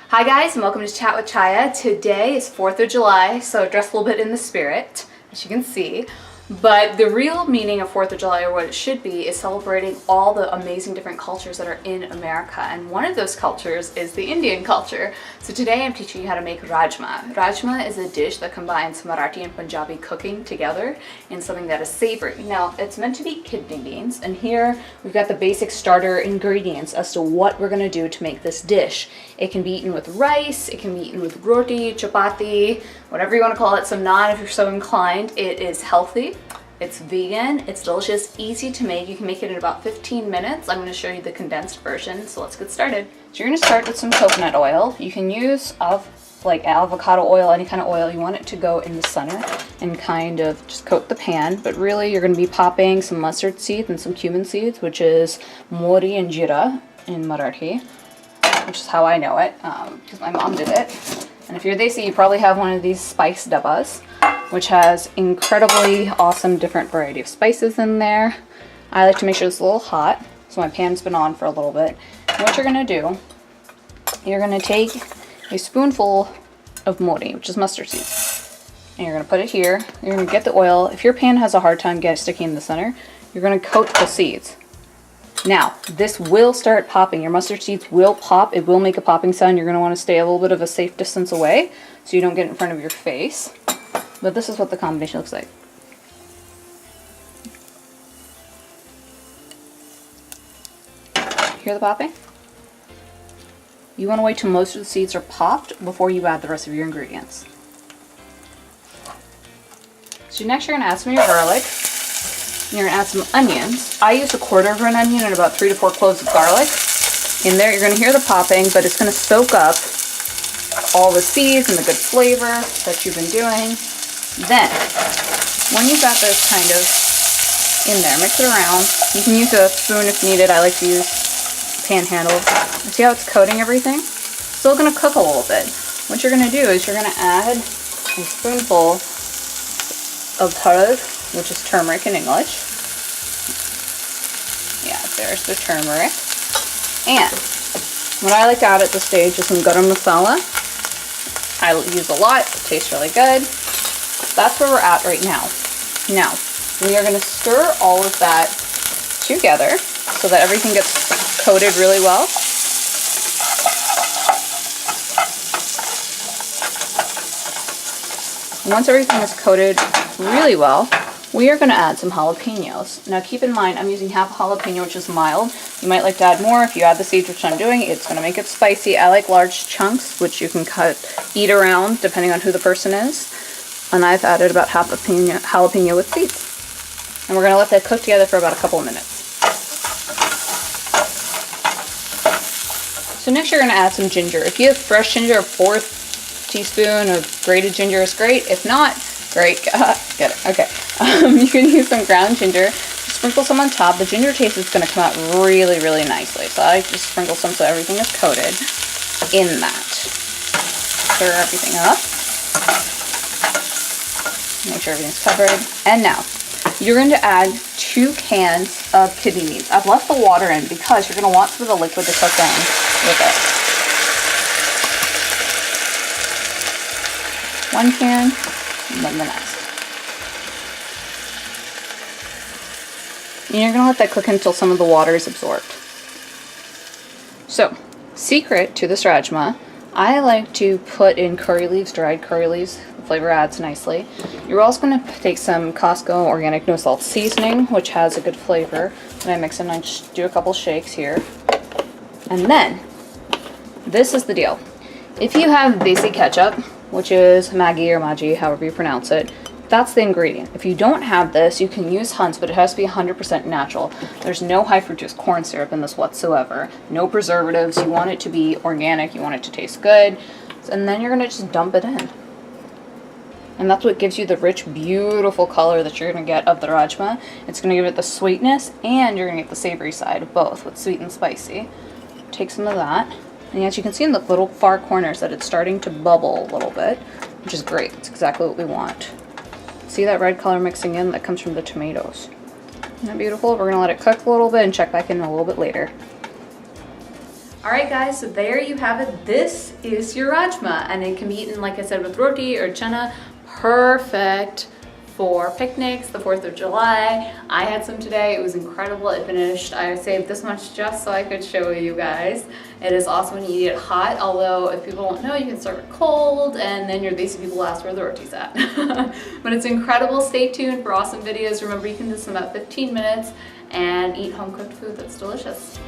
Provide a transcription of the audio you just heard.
Hi guys, and welcome to Chat with Chaya. Today is 4th of July, so dressed a little bit in the spirit, as you can see. But the real meaning of 4th of July, or what it should be, is celebrating all the amazing different cultures that are in America. And one of those cultures is the Indian culture. So today I'm teaching you how to make Rajma. Rajma is a dish that combines Marathi and Punjabi cooking together in something that is savory. Now, it's meant to be kidney beans, and here we've got the basic starter ingredients as to what we're gonna do to make this dish. It can be eaten with rice, it can be eaten with roti, chapati, whatever you want to call it, some naan if you're so inclined. It is healthy, it's vegan, it's delicious, easy to make. You can make it in about 15 minutes. I'm going to show you the condensed version, so let's get started. So you're going to start with some coconut oil. You can use like avocado oil, any kind of oil. You want it to go in the center and kind of just coat the pan, but really you're going to be popping some mustard seeds and some cumin seeds, which is mori and jira in Marathi, which is how I know it, because my mom did it. And if you're desi, you probably have one of these spice dabbas, which has incredibly awesome different variety of spices in there. I like to make sure it's a little hot, so my pan's been on for a little bit. And what you're gonna do, you're gonna take a spoonful of mori, which is mustard seeds, and you're gonna put it here. You're gonna get the oil. If your pan has a hard time sticking in the center, you're gonna coat the seeds. Now, this will start popping. Your mustard seeds will pop. It will make a popping sound. You're going to want to stay a little bit of a safe distance away so you don't get in front of your face. But this is what the combination looks like. Hear the popping? You want to wait till most of the seeds are popped before you add the rest of your ingredients. So next you're going to add some of your garlic. You're going to add some onions. I use 1/4 of an onion and about 3 to 4 cloves of garlic. In there, you're going to hear the popping, but it's going to soak up all the seeds and the good flavor that you've been doing. Then, when you've got this kind of in there, mix it around. You can use a spoon if needed. I like to use pan handle. See how it's coating everything? Still going to cook a little bit. What you're going to do is you're going to add a spoonful of harad, which is turmeric in English. Yeah, there's the turmeric. And what I like to add at this stage is some garam masala. I use a lot, it tastes really good. That's where we're at right now. Now, we are going to stir all of that together so that everything gets coated really well. Once everything is coated really well, we are going to add some jalapenos. Now keep in mind, I'm using half a jalapeno, which is mild. You might like to add more. If you add the seeds, which I'm doing, it's going to make it spicy. I like large chunks, which you can eat around, depending on who the person is. And I've added about half a jalapeno with seeds. And we're going to let that cook together for about a couple of minutes. So next you're going to add some ginger. If you have fresh ginger, a 4th teaspoon of grated ginger is great. If not, great. Get it. Okay. You can use some ground ginger. Sprinkle some on top. The ginger taste is going to come out really, really nicely. So I just sprinkle some so everything is coated in that. Stir everything up. Make sure everything's covered. And now, you're going to add 2 cans of kidney beans. I've left the water in because you're going to want some of the liquid to cook down with it. 1 can, and then the next. And you're going to let that cook until some of the water is absorbed. So, secret to this rajma, I like to put in curry leaves, dried curry leaves. The flavor adds nicely. You're also going to take some Costco organic no salt seasoning, which has a good flavor. And I mix it and I just do a couple shakes here. And then, this is the deal. If you have basic ketchup, which is Maggi or Maggi, however you pronounce it, that's the ingredient. If you don't have this, you can use Hunt's, but it has to be 100% natural. There's no high fructose corn syrup in this whatsoever. No preservatives. You want it to be organic. You want it to taste good. And then you're going to just dump it in. And that's what gives you the rich, beautiful color that you're going to get of the rajma. It's going to give it the sweetness, and you're going to get the savory side of both with sweet and spicy. Take some of that. And as you can see in the little far corners that it's starting to bubble a little bit, which is great. It's exactly what we want. See that red color mixing in? That comes from the tomatoes. Isn't that beautiful? We're going to let it cook a little bit and check back in a little bit later. Alright guys, so there you have it. This is your Rajma, and it can be eaten, like I said, with roti or chana. Perfect for picnics, the 4th of July. I had some today. It was incredible. It finished. I saved this much just so I could show you guys. It is awesome when you eat it hot, although if people don't know, you can serve it cold, and then your lazy people will ask where the roti's at. But it's incredible. Stay tuned for awesome videos. Remember, you can do this in about 15 minutes and eat home-cooked food that's delicious.